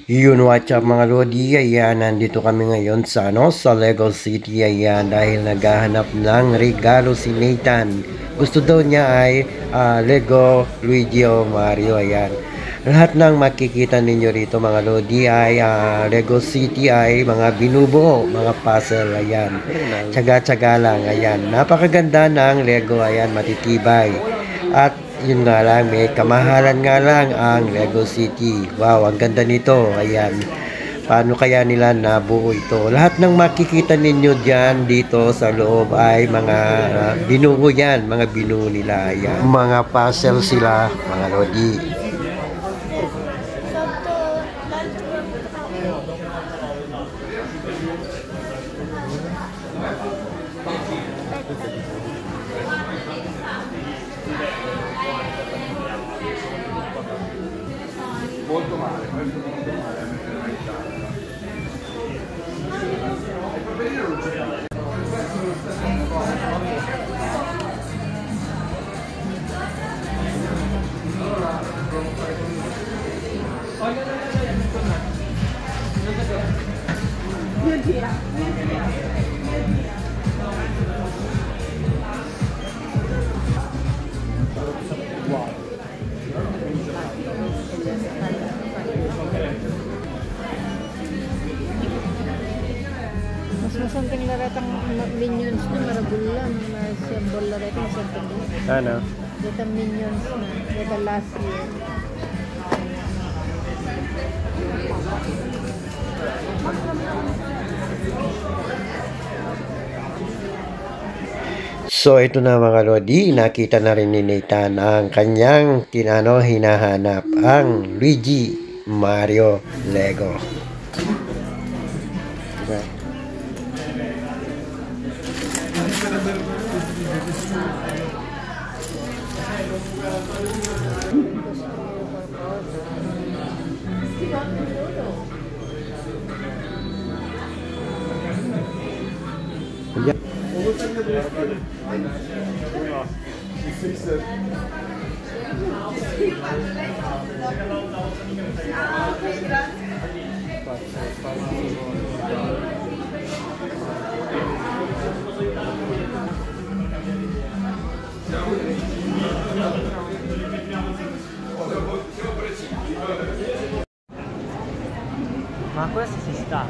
Yun, what's up mga Lodi? Ayan, nandito kami ngayon sa Lego City. Ayan, dahil naghahanap ng regalo si Nathan. Gusto daw niya ay Lego, Luigi o Mario. Ayan. Lahat ng makikita ninyo rito mga Lodi ay Lego City ay mga binubuo, mga puzzle. Ayan. Tsaga-tsaga lang. Ayan. Napakaganda ng Lego. Ayan, matitibay. At yun nga lang, may kamahalan nga lang ang Lego City. Wow, ang ganda nito. Ayan. Paano kaya nila nabuo ito? Lahat ng makikita ninyo dyan dito sa loob ay mga binuo yan. Mga binuo nila. Ayan. Mga puzzle sila, mga Lodi. Molto male, molto male a mettere la chitarra. E per venire non c'è. Something na retang minions na marabulan na symbol na retang something. Ano? Dito minions na. Dito last year. So ito na mga Lodi, nakita na rin ni Nathan ang kanyang hinahanap, ang Luigi Mario Lego. Okay. Ma questo si sta.